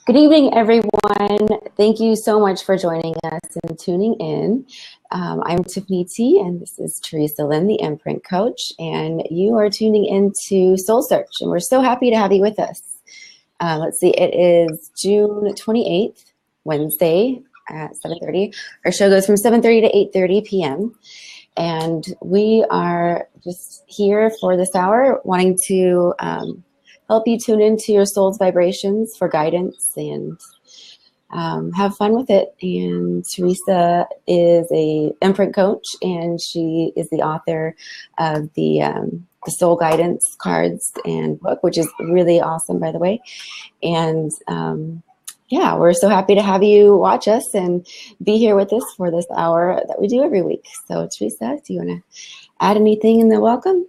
Good evening, everyone. Thank you so much for joining us and tuning in. I'm Tiffany T, and this is Teresa Lynn, the Imprint Coach, and you are tuning into Soul Search, and we're so happy to have you with us. Let's see, it is June 28th, Wednesday at 7:30. Our show goes from 7:30 to 8:30 p.m., and we are just here for this hour wanting to help you tune into your soul's vibrations for guidance and have fun with it. And Teresa is a imprint coach, and she is the author of the Soul Guidance cards and book, which is really awesome, by the way. And yeah, we're so happy to have you watch us and be here with us for this hour that we do every week. So Teresa, do you want to add anything in the welcome?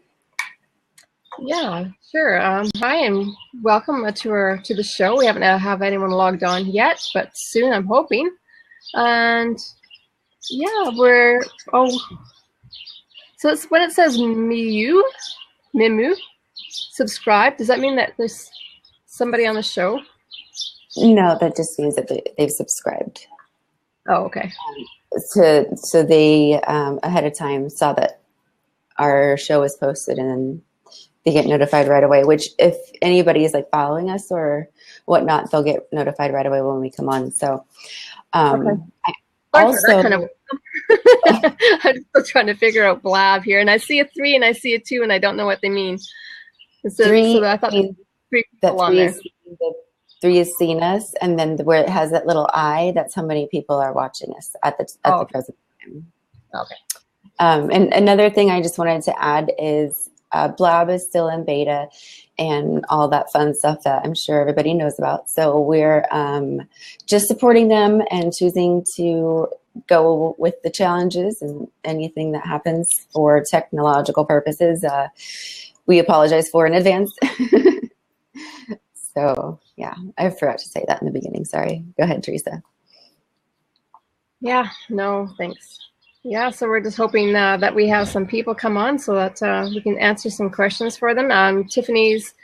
Yeah, sure. Hi, and welcome to the show. We haven't have anyone logged on yet, but soon, I'm hoping. And yeah, so it's when it says Mimu, subscribe, does that mean that there's somebody on the show? No, that just means that they've subscribed. Oh, okay. So they ahead of time saw that our show was posted, and then they get notified right away, which if anybody is like following us or whatnot, they'll get notified right away when we come on. So Okay. I'm still trying to figure out blab here, and I see a 3 and I see a 2 and I don't know what they mean. So I thought three people on there. The 3 is seeing us, and then where it has that little eye, that's how many people are watching us at the present time. Okay. And another thing I just wanted to add is Blab is still in beta and all that fun stuff that I'm sure everybody knows about. So we're just supporting them and choosing to go with the challenges and anything that happens for technological purposes. We apologize for in advance. So yeah, I forgot to say that in the beginning. Sorry. Go ahead, Teresa. Yeah, no, thanks. Yeah, so we're just hoping that we have some people come on so that we can answer some questions for them. Tiffany's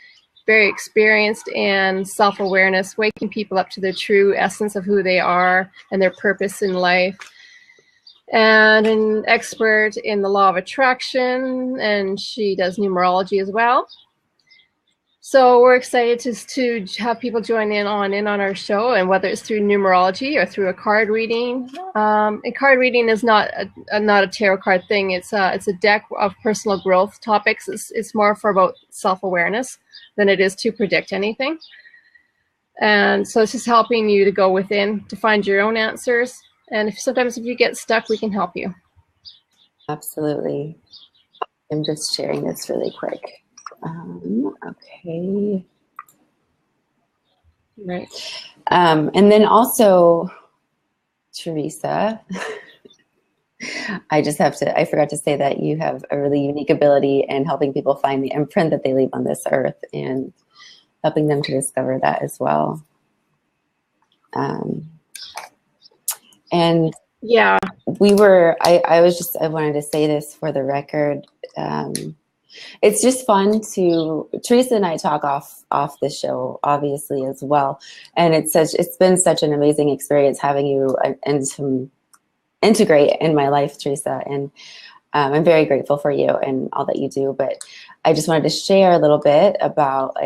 very experienced in self-awareness, waking people up to their true essence of who they are and their purpose in life, and an expert in the law of attraction, and she does numerology as well. So we're excited to have people join in on our show, and whether it's through numerology or through a card reading. And card reading is not a tarot card thing. It's a deck of personal growth topics. It's more for about self-awareness than it is to predict anything. And so it's just helping you to go within to find your own answers. And sometimes if you get stuck, we can help you. Absolutely. I'm just sharing this really quick. Okay. Right. And then also, Teresa, I forgot to say that you have a really unique ability in helping people find the imprint that they leave on this earth and helping them to discover that as well. And yeah, I wanted to say this for the record. It's just fun Teresa and I talk off the show, obviously, as well. And it's been such an amazing experience having you integrate in my life, Teresa. And I'm very grateful for you and all that you do. But I just wanted to share a little bit about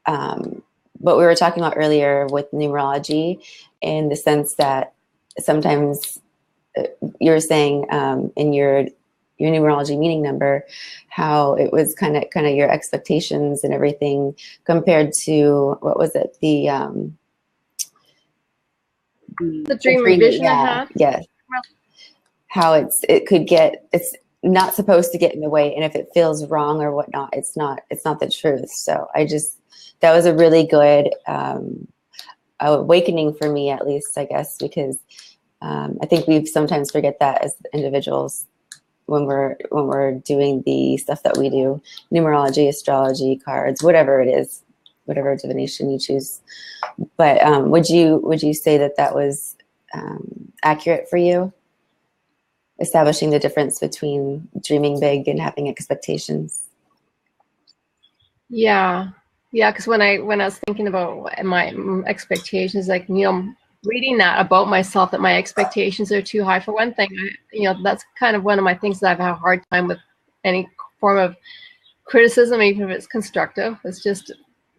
what we were talking about earlier with numerology, in the sense that sometimes you're saying in your numerology meaning number, how it was kind of your expectations and everything compared to, what was it? The dream or vision I had. Yes. How it's not supposed to get in the way. And if it feels wrong or whatnot, it's not the truth. So that was a really good awakening for me, at least, I guess, because I think we sometimes forget that as individuals, when we're doing the stuff that we do, numerology, astrology, cards, whatever it is, whatever divination you choose. But would you say that was accurate for you, establishing the difference between dreaming big and having expectations? Yeah, Yeah, because when I was thinking about my expectations, like, reading that about myself, that my expectations are too high. For one thing, that's kind of one of my things that I've had a hard time with any form of criticism, even if it's constructive. It's just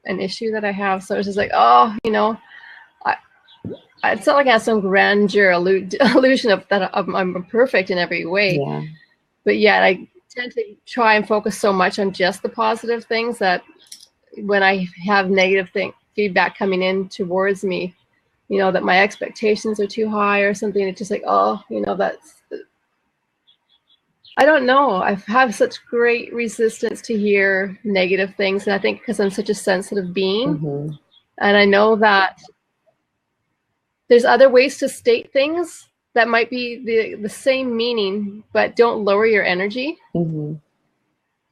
an issue that I have. So it's just like, oh, it's not like I have some grandeur illusion of that I'm perfect in every way. Yeah. But yet I tend to try and focus so much on just the positive things that when I have negative feedback coming in towards me, that my expectations are too high or something, it's just like, oh, I don't know. I have such great resistance to hear negative things. And I think because I'm such a sensitive being, Mm-hmm. and I know that there's other ways to state things that might be the same meaning, but don't lower your energy. Mm-hmm.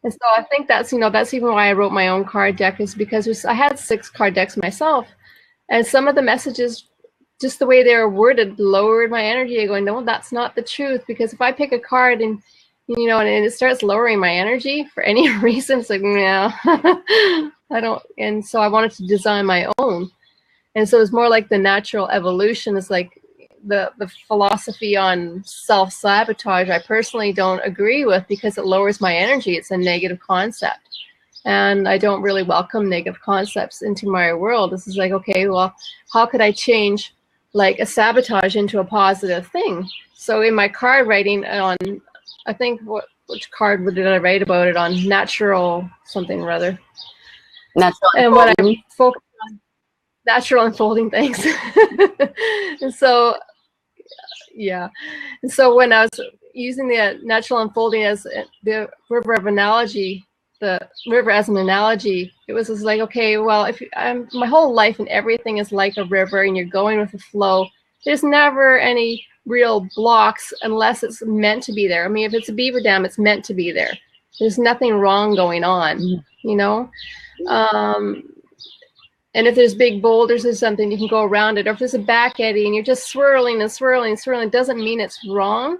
And so I think that's even why I wrote my own card deck, is because I had 6 card decks myself. And some of the messages, just the way they were worded, lowered my energy. I go, no, that's not the truth. Because if I pick a card and it starts lowering my energy for any reason, it's like, no, I don't. And so I wanted to design my own. And so it's more like the natural evolution. It's like the philosophy on self-sabotage, I personally don't agree with, because it lowers my energy. It's a negative concept. And I don't really welcome negative concepts into my world. This is like, okay, well, how could I change like a sabotage into a positive thing? So in my card writing on, I think, which card did I write about it on? Natural something or other. Natural and what I focus on, natural unfolding things. And so, yeah. And so when I was using the natural unfolding as the river of analogy, the river as an analogy, it was just like, okay, well, if my whole life and everything is like a river and you're going with the flow, there's never any real blocks unless it's meant to be there. I mean, if it's a beaver dam, it's meant to be there. There's nothing wrong going on, and if there's big boulders or something, you can go around it. Or if there's a back eddy and you're just swirling and swirling and swirling, it doesn't mean it's wrong.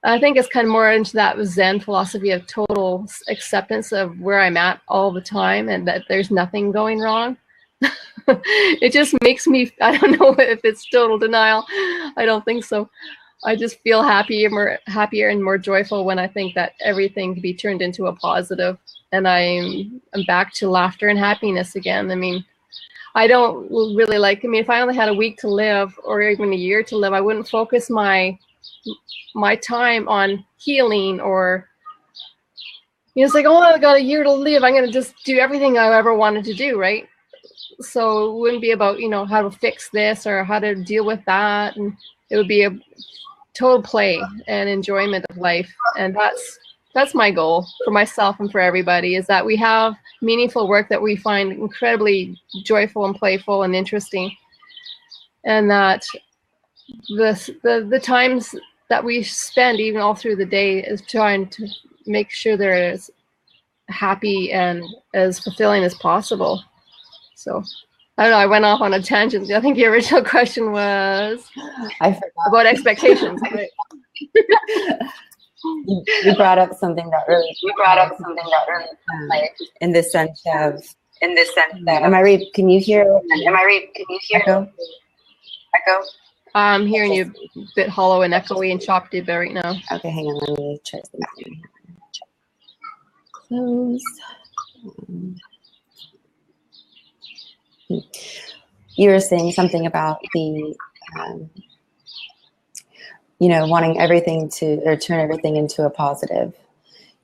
I think it's kind of more into that Zen philosophy of total acceptance of where I'm at all the time and that there's nothing going wrong. It just makes me, I don't know if it's total denial. I don't think so. I just feel happier and more joyful when I think that everything can be turned into a positive. And I'm back to laughter and happiness again. I mean, I don't really if I only had a week to live or even a year to live, I wouldn't focus my time on healing or, it's like, oh, I got a year to live, I'm going to just do everything I ever wanted to do, right? So it wouldn't be about, how to fix this or how to deal with that. And it would be a total play and enjoyment of life. And that's my goal for myself and for everybody, is that we have meaningful work that we find incredibly joyful and playful and interesting. And that the times that we spend even all through the day is trying to make sure they're as happy and as fulfilling as possible. So I don't know, I went off on a tangent. I think the original question was about expectations. Right? You brought up something that really in the sense of am I right? Can you hear echo? I'm hearing you a bit hollow and echoey and chopped a bit right now. Okay, hang on, let me try something. Close. You were saying something about the wanting everything to turn everything into a positive.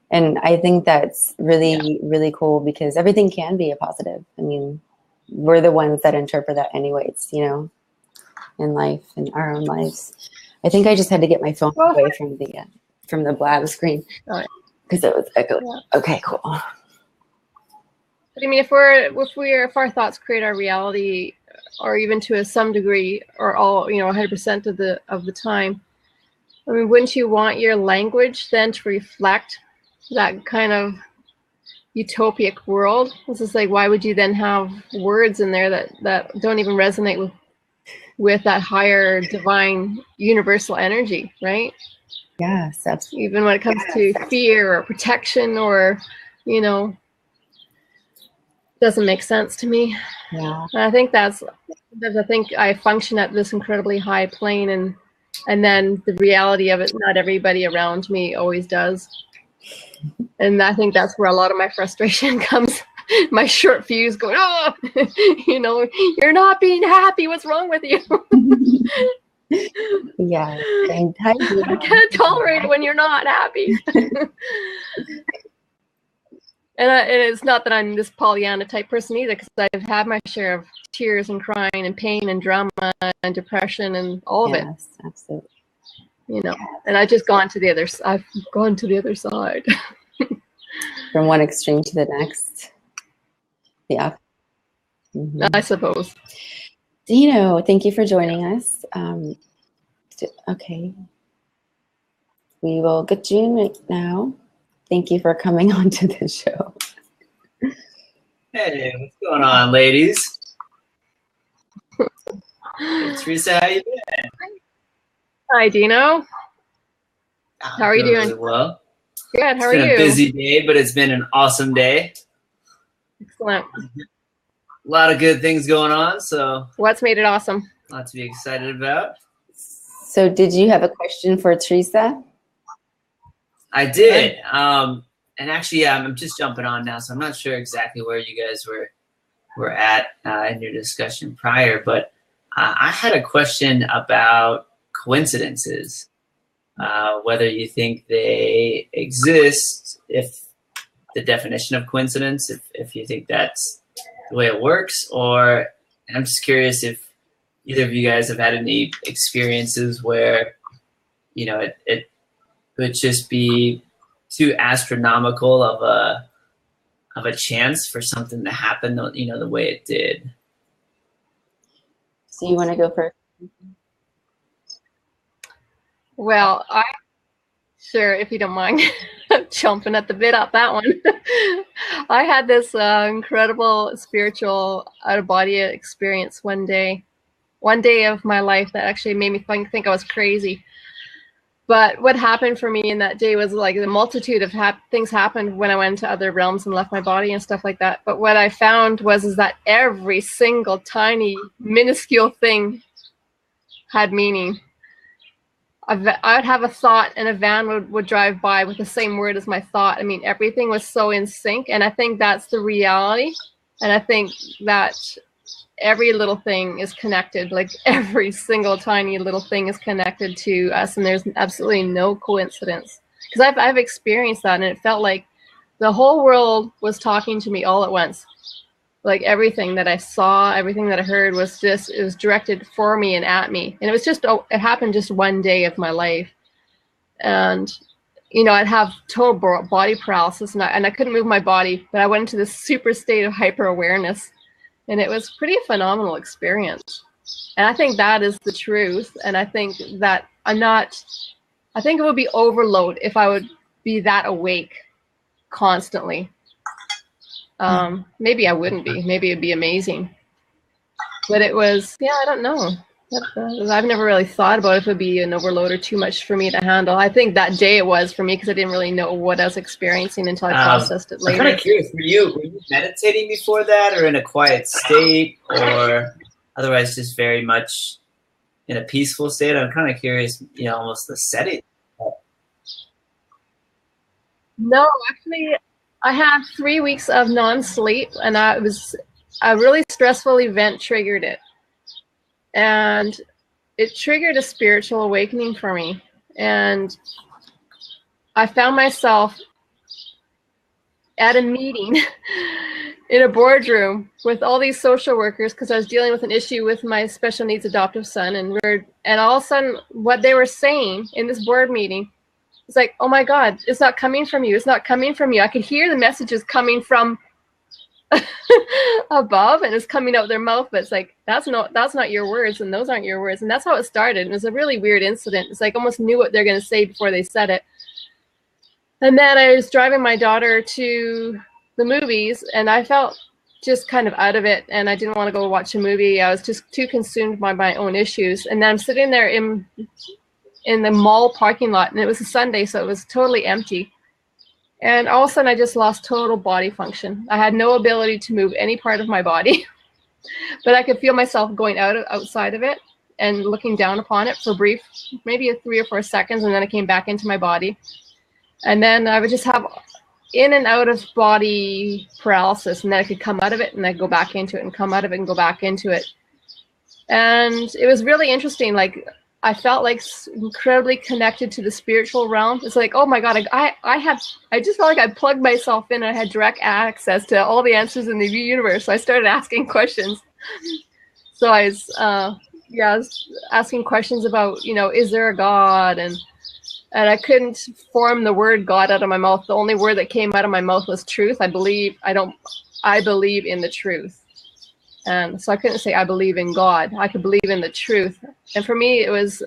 And I think that's really, really cool, because everything can be a positive. I mean, we're the ones that interpret that anyways, in life, in our own lives. I think I just had to get my phone away from the black screen because it was echoing. Yeah. Okay, cool. But I mean, if our thoughts create our reality, or even to some degree, or all, 100% of the time, I mean, wouldn't you want your language then to reflect that kind of utopic world? This is like, why would you then have words in there that don't even resonate with that higher divine universal energy, right? Yes, absolutely. Even when it comes to fear or protection or, doesn't make sense to me. Yeah. And I think I think I function at this incredibly high plane, and then the reality of it, not everybody around me always does. And I think that's where a lot of my frustration comes. My short fuse going, oh, you know, you're not being happy. What's wrong with you? Yeah. And I can't tolerate it when you're not happy. And it's not that I'm this Pollyanna type person either, because I've had my share of tears and crying and pain and drama and depression and all of it. Yes, absolutely. You know, and I've gone to the other side. From one extreme to the next. Yeah. I suppose. Dino, thank you for joining us. Okay. We will get you in right now. Thank you for coming on to the show. Hey, what's going on, ladies? Hey, Teresa, how you been? Hi, Dino. How are you doing? Really well. Good. How are you? It's been a busy day, but it's been an awesome day. Excellent. A lot of good things going on, so What's made it awesome? a lot to be excited about. So did you have a question for Teresa? I did. And actually, I'm just jumping on now, so I'm not sure exactly where you guys were at in your discussion prior, but I had a question about coincidences, whether you think they exist, if the definition of coincidence, if you think that's the way it works, or I'm just curious if either of you guys have had any experiences where, you know, it would just be too astronomical of a chance for something to happen, you know, the way it did. So you want to go first? Well, sure, if you don't mind jumping at the bit up that one. I had this incredible spiritual out-of-body experience one day of my life that actually made me think I was crazy. But what happened for me in that day was like the multitude of things happened when I went to other realms and left my body and stuff like that. But what I found was that every single tiny, minuscule thing had meaning. I would have a thought and a van would drive by with the same word as my thought. I mean, everything was so in sync. And I think that's the reality. And I think that every little thing is connected, like every single tiny little thing is connected to us, and there's absolutely no coincidence. Because I've experienced that, and it felt like the whole world was talking to me all at once. Like everything that I saw, everything that I heard it was directed for me and at me. And it happened just one day of my life. And, you know, I'd have total body paralysis, and I couldn't move my body, but I went into this super state of hyper awareness. And it was a pretty phenomenal experience. And I think that is the truth. And I think that I think it would be overload if I would be that awake constantly. Maybe I wouldn't be. Maybe it'd be amazing. But it was, I don't know. I've never really thought about if it would be an overload or too much for me to handle. I think that day it was for me because I didn't really know what I was experiencing until I processed it later. I'm kind of curious, were you meditating before that, or in a quiet state, or otherwise just very much in a peaceful state? I'm kind of curious, you know, almost the setting. No, actually, I had 3 weeks of non-sleep, and it was a really stressful event triggered it. And it triggered a spiritual awakening for me. And I found myself at a meeting in a boardroom with all these social workers because I was dealing with an issue with my special needs adoptive son. And all of a sudden, what they were saying in this board meeting, it's like, oh my God, it's not coming from you. It's not coming from you. I could hear the messages coming from above, and it's coming out their mouth, but it's like that's not your words, and those aren't your words. And that's how it started. And it was a really weird incident. It's like almost knew what they're going to say before they said it. And then I was driving my daughter to the movies, and I felt just kind of out of it, and I didn't want to go watch a movie. I was just too consumed by my own issues. And then I'm sitting there in the mall parking lot, and it was a Sunday, so it was totally empty. And all of a sudden I just lost total body function. I had no ability to move any part of my body, but I could feel myself going outside of it and looking down upon it for brief, maybe 3 or 4 seconds, and then I came back into my body. And then I would just have in and out of body paralysis, and then I could come out of it and then go back into it and come out of it and go back into it. And it was really interesting. Like, I felt like incredibly connected to the spiritual realm. It's like, oh my God, I just felt like I plugged myself in and I had direct access to all the answers in the universe. So I started asking questions. So I was asking questions about, is there a God? And I couldn't form the word God out of my mouth. The only word that came out of my mouth was truth. I believe in the truth. And so I couldn't say I believe in God. I could believe in the truth. And for me, it was,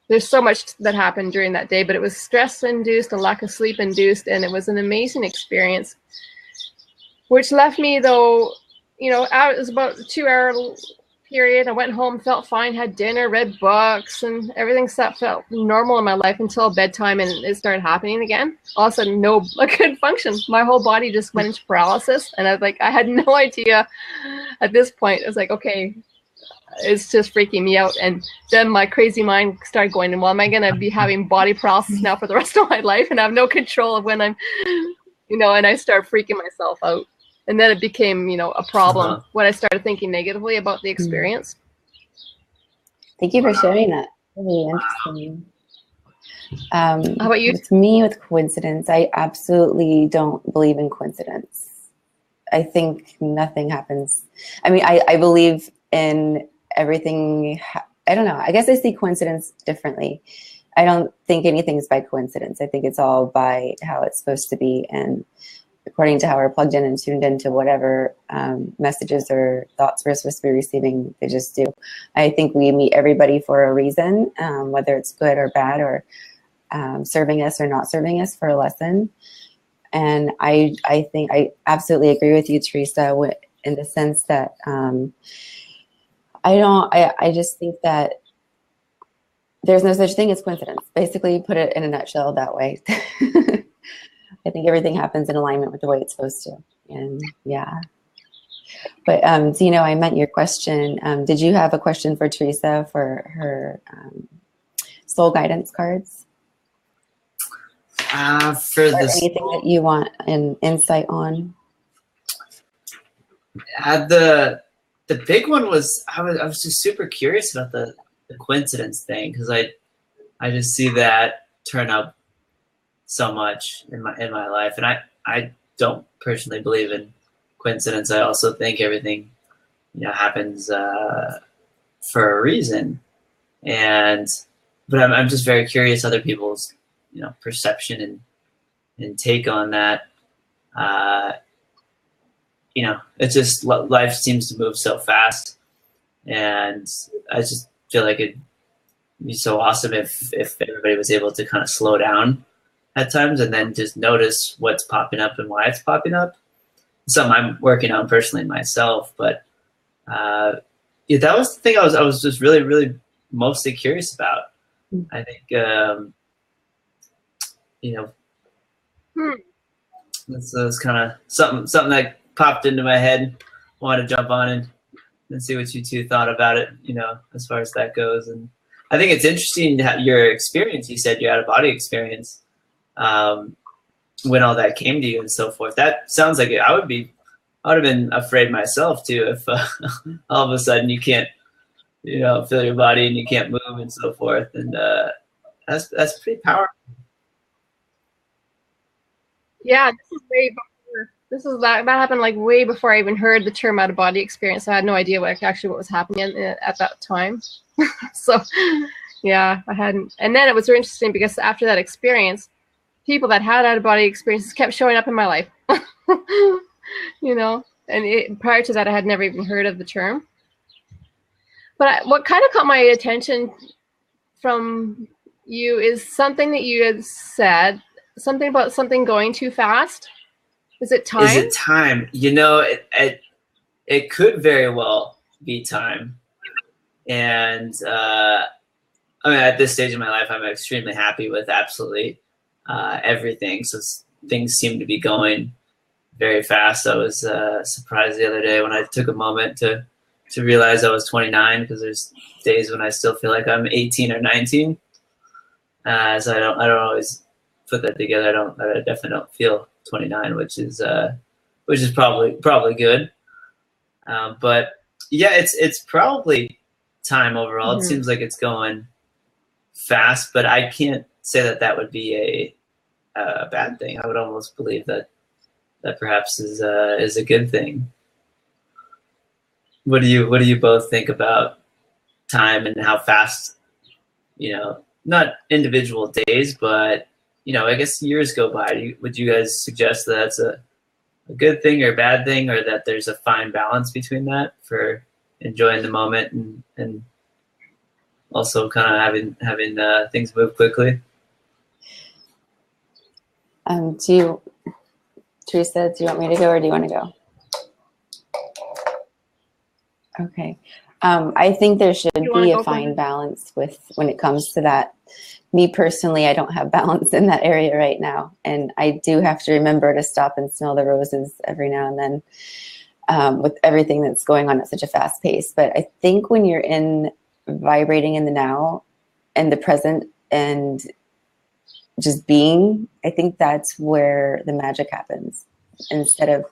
there's so much that happened during that day, but it was stress-induced, a lack of sleep-induced, and it was an amazing experience, which left me, though, it was about a 2-hour period. I went home, felt fine, had dinner, read books, and everything felt normal in my life until bedtime, and it started happening again. All of a sudden, I couldn't function. My whole body just went into paralysis, and I had no idea at this point. It was like, okay, it's just freaking me out. And then my crazy mind started going, well, am I going to be having body paralysis now for the rest of my life? And I have no control of when I'm, and I start freaking myself out. And then it became, a problem when I started thinking negatively about the experience. Thank you for sharing that. Really interesting. How about you? With me, with coincidence, I absolutely don't believe in coincidence. I think nothing happens. I mean, I believe in everything. I don't know. I guess I see coincidence differently. I don't think anything's by coincidence. I think it's all by how it's supposed to be, and according to how we're plugged in and tuned into whatever messages or thoughts we're supposed to be receiving, they just do. I think we meet everybody for a reason, whether it's good or bad, or serving us or not serving us for a lesson. And I think I absolutely agree with you, Teresa, in the sense that I just think that there's no such thing as coincidence. Basically, put it in a nutshell that way. I think everything happens in alignment with the way it's supposed to. And yeah. But Zeno, I meant your question. Did you have a question for Teresa for her soul guidance cards? For anything that you want an insight on? The big one was I was just super curious about the coincidence thing, because I just see that turn up so much in my life, and I don't personally believe in coincidence. I also think everything happens for a reason, but I'm just very curious other people's perception and take on that. It's just life seems to move so fast, and I just feel like it'd be so awesome if everybody was able to kind of slow down at times and then just notice what's popping up and why it's popping up. Something I'm working on personally myself, but that was the thing I was just really, really mostly curious about. I think that's kind of something that popped into my head. Wanted to jump on and see what you two thought about it, as far as that goes. And I think it's interesting your experience. You said you had a body experience when all that came to you and so forth. That sounds like I would have been afraid myself too if all of a sudden you can't feel your body and you can't move and so forth. And that's pretty powerful. Yeah, this is way before. That happened like way before I even heard the term out of body experience. I had no idea what was happening at that time. So yeah, I hadn't. And then it was very interesting because after that experience, people that had out of body experiences kept showing up in my life. And prior to that, I had never even heard of the term. But what kind of caught my attention from you is something that you had said, something about something going too fast. Is it time? Is it time? It could very well be time. And at this stage of my life, I'm extremely happy with absolutely everything. So things seem to be going very fast. I was surprised the other day when I took a moment to realize I was 29, because there's days when I still feel like I'm 18 or 19. So I don't always put that together. I definitely don't feel 29, which is probably good. But yeah, it's probably time overall. Mm-hmm. It seems like it's going fast, but I can't say that would be a bad thing. I would almost believe that perhaps is a good thing. What do you both think about time and how fast, not individual days, but I guess years go by? Would you guys suggest that that's a good thing or a bad thing, or that there's a fine balance between that for enjoying the moment and also kind of having things move quickly? Teresa, do you want me to go or do you want to go? Okay. I think there should be a fine balance when it comes to that. Me personally, I don't have balance in that area right now. And I do have to remember to stop and smell the roses every now and then, with everything that's going on at such a fast pace. But I think when you're vibrating in the now and the present and just being, I think that's where the magic happens. Instead of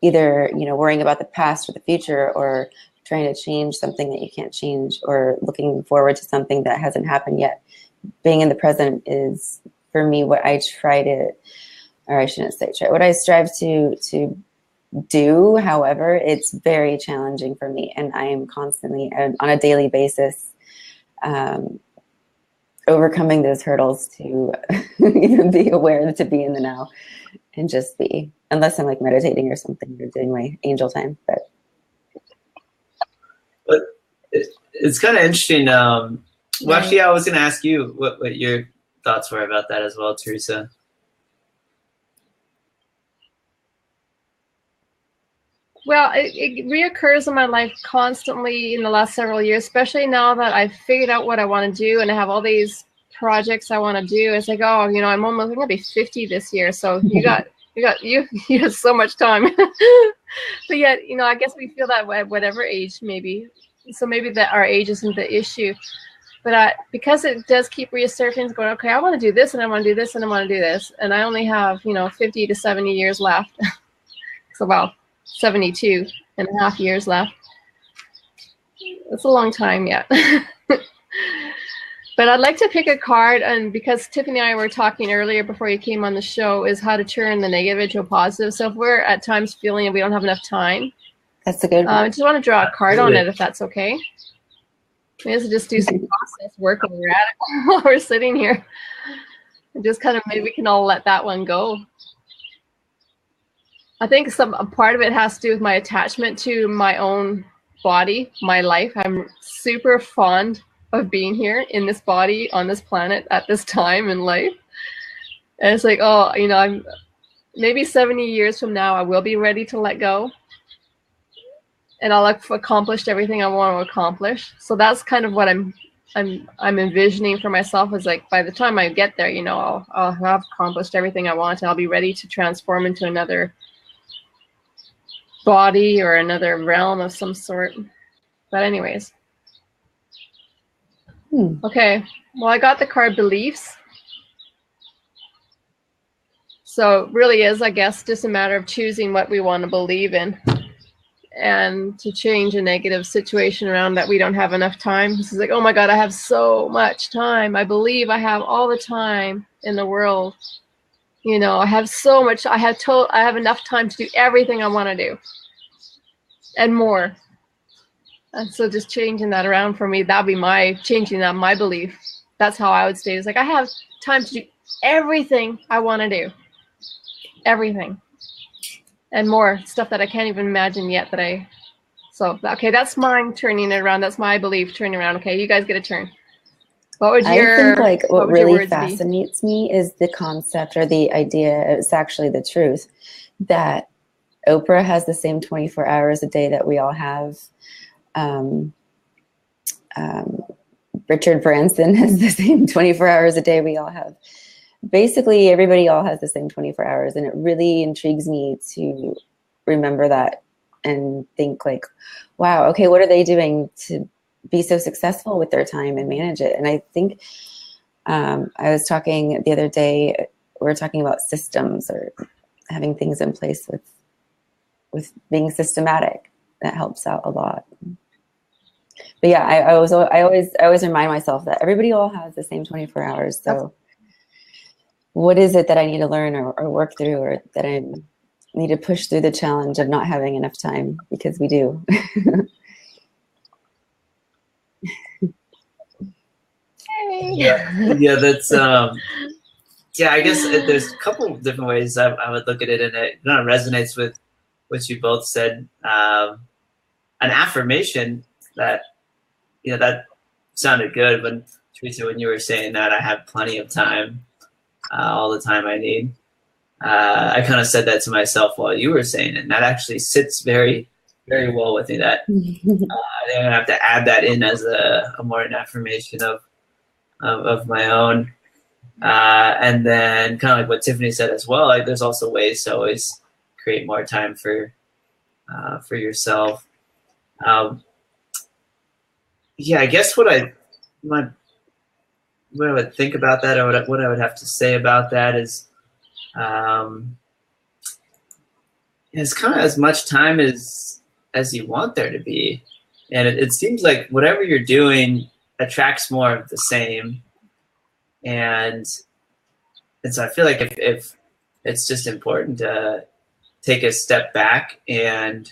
either, worrying about the past or the future, or trying to change something that you can't change, or looking forward to something that hasn't happened yet. Being in the present is, for me, what I try to, or I shouldn't say try, what I strive to do. However, it's very challenging for me, and I am constantly on a daily basis overcoming those hurdles to even be aware to be in the now and just be, unless I'm like meditating or something or doing my angel time. But it's kind of interesting. Well, actually, I was going to ask you what your thoughts were about that as well, Teresa. Well, it reoccurs in my life constantly in the last several years, especially now that I've figured out what I want to do and I have all these projects I want to do. It's like, oh, I'm almost going to be 50 this year. So you have so much time. But yet, I guess we feel that way at whatever age, maybe. So maybe that our age isn't the issue. But because it does keep resurfacing, going, okay, I want to do this and I want to do this and I want to do this. And I only have, 50 to 70 years left. So about 72 and a half years left. It's a long time yet. But I'd like to pick a card, and because Tiffany and I were talking earlier before you came on the show, is how to turn the negative into a positive. So if we're at times feeling that we don't have enough time, that's a good one. I just want to draw a card on it, if that's okay. We have to just do some process work while we're at it, while we're sitting here. And just kind of, maybe we can all let that one go. I think a part of it has to do with my attachment to my own body, my life. I'm super fond of being here in this body on this planet at this time in life. And it's like, oh, I'm maybe 70 years from now, I will be ready to let go. And I'll have accomplished everything I want to accomplish. So that's kind of what I'm envisioning for myself, is like, by the time I get there, I'll have accomplished everything I want, and I'll be ready to transform into another body or another realm of some sort. But anyways. Okay, well, I got the card Beliefs. So it really is, I guess, just a matter of choosing what we want to believe in, and to change a negative situation around that we don't have enough time. This is like, oh my God, I have so much time. I believe I have all the time in the world. I have so much. I have enough time to do everything I want to do and more. And so just changing that around for me, that'd be my belief. That's how I would state it. It's like, I have time to do everything I want to do. Everything. And more stuff that I can't even imagine yet so, okay, that's mine turning it around. That's my belief turning around. Okay, you guys get a turn. I think what really fascinates me is the concept or the idea, it's actually the truth, that Oprah has the same 24 hours a day that we all have. Richard Branson has the same 24 hours a day we all have. basically everybody all has the same 24 hours, and it really intrigues me to remember that and think like, wow, okay, what are they doing to be so successful with their time and manage it? And I think I was talking the other day, we were talking about systems or having things in place with being systematic. That helps out a lot. But yeah, I always remind myself that everybody all has the same 24 hours. So what is it that I need to learn or work through, or that I need to push through the challenge of not having enough time? Because we do. Yeah, that's yeah, I guess there's a couple of different ways I would look at it, and it kind of resonates with what you both said. An affirmation that, that sounded good when, Teresa, when you were saying that I have plenty of time, all the time I need. I kind of said that to myself while you were saying it, and that actually sits very, very well with me. That I think I have to add that in as a more an affirmation of my own. And then kind of like what Tiffany said as well, like there's also ways to always create more time for yourself. Yeah, I guess what I would think about that, or what I would have to say about that is, it's kind of as much time as you want there to be. And it seems like whatever you're doing attracts more of the same. And so I feel like if it's just important to take a step back and,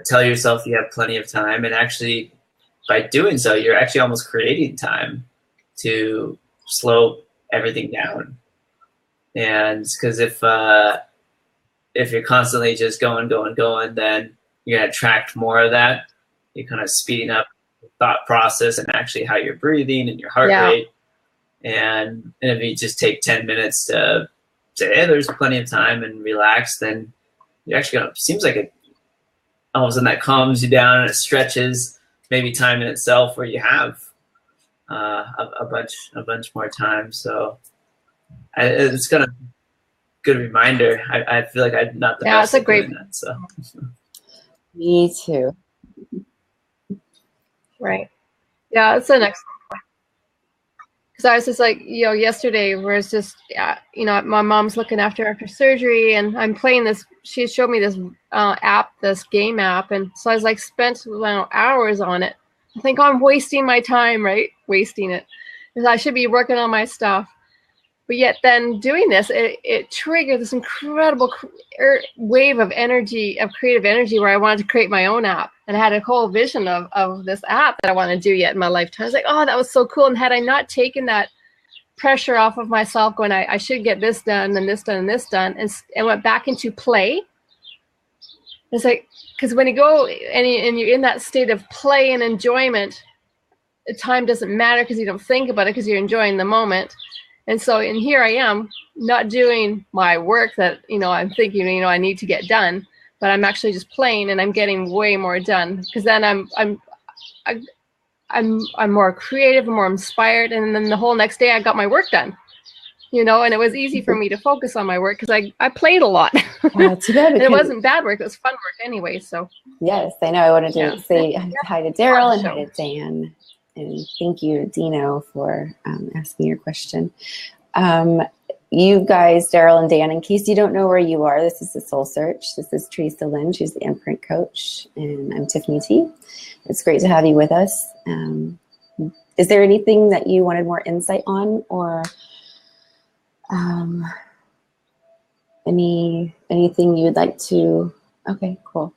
tell yourself you have plenty of time, and actually by doing so, you're actually almost creating time to slow everything down. And because if you're constantly just going, then you're gonna attract more of that. You're kind of speeding up the thought process and actually how you're breathing and your heart rate. And if you just take 10 minutes to say, hey, there's plenty of time, and relax, then you're actually gonna, seems like it all of a sudden that calms you down, and it stretches maybe time in itself where you have a bunch more time. So it's kind of good reminder. I feel like I'm not the best at doing that. So me too. Right. Yeah, it's an excellent point. Because I was just like, yesterday, where it's just, my mom's looking after surgery, and I'm playing this. She showed me this app, this game app, and so I was like, spent hours on it. I think, I'm wasting my time, right? Wasting it, because I should be working on my stuff. But yet, then doing this, it triggered this incredible wave of energy, of creative energy, where I wanted to create my own app. And I had a whole vision of this app that I want to do yet in my lifetime. I was like, oh, that was so cool. And had I not taken that pressure off of myself, going, I should get this done and this done and this done, and went back into play. It's like, because when you go and you're in that state of play and enjoyment, the time doesn't matter because you don't think about it, because you're enjoying the moment. And so, and here I am, not doing my work that, I'm thinking, I need to get done, but I'm actually just playing, and I'm getting way more done, because then I'm more creative and more inspired. And then the whole next day I got my work done, and it was easy for me to focus on my work because I played a lot. Too bad. And it wasn't bad work. It was fun work anyway. So yes, I know. I wanted to say hi to Daryl and hi to Dan. And thank you, Dino, for asking your question. You guys, Daryl and Dan, in case you don't know where you are, this is the Soul Search. This is Teresa Lynn. She's the Imprint Coach, and I'm Tiffany T. It's great to have you with us. Is there anything that you wanted more insight on, or anything you'd like to? Okay, cool.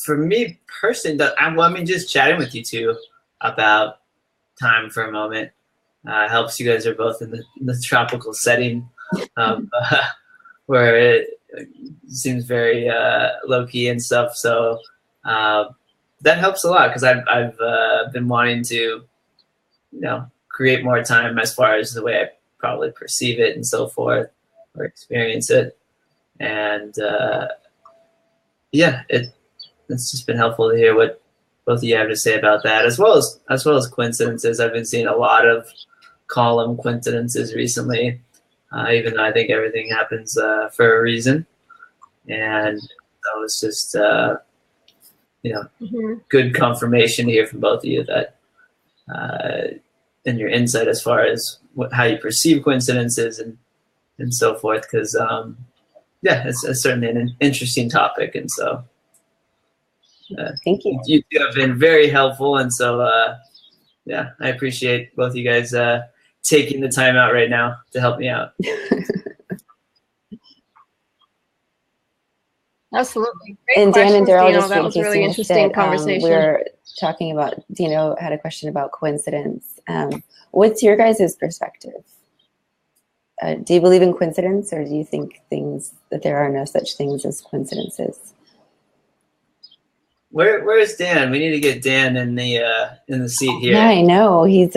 For me personally, just chatting with you two about time for a moment helps. You guys are both in the tropical setting where it seems very low key and stuff. So that helps a lot, because I've been wanting to, create more time as far as the way I probably perceive it and so forth, or experience it. And it's just been helpful to hear what both of you have to say about that, as well as coincidences. I've been seeing a lot of column coincidences recently, even though I think everything happens for a reason. And that was just good confirmation to hear from both of you that and your insight as far as how you perceive coincidences and so forth, because it's certainly an interesting topic. And so thank you. You have been very helpful, and so I appreciate both of you guys taking the time out right now to help me out. Absolutely. Great And Dan and Daryl, Dino. just That in was case a really you missed interesting it, conversation. we were talking about, Dino had a question about coincidence. What's your guys' perspective? Do you believe in coincidence, or do you think that there are no such things as coincidences? Where's Dan? We need to get Dan in the seat here. Yeah, I know. He's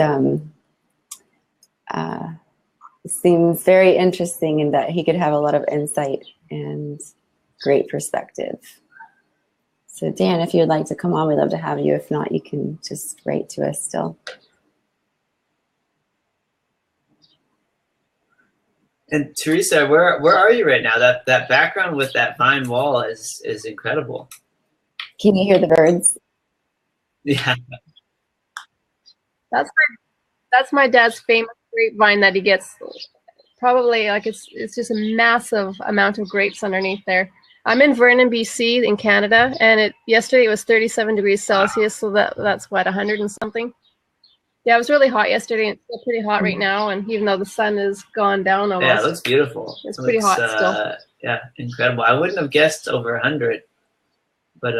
seems very interesting in that he could have a lot of insight and great perspective. So Dan, if you'd like to come on, we'd love to have you. If not, you can just write to us still. And Teresa, where are you right now? That background with that vine wall is incredible. Can you hear the birds? Yeah. That's my dad's famous grapevine that he gets. Probably like it's just a massive amount of grapes underneath there. I'm in Vernon, BC, in Canada, and yesterday it was 37 degrees Celsius, so that's what, 100 and something. Yeah, it was really hot yesterday, and it's still pretty hot right now. And even though the sun has gone down almost, yeah, it looks beautiful. It's pretty hot still. Yeah, incredible. I wouldn't have guessed over 100, but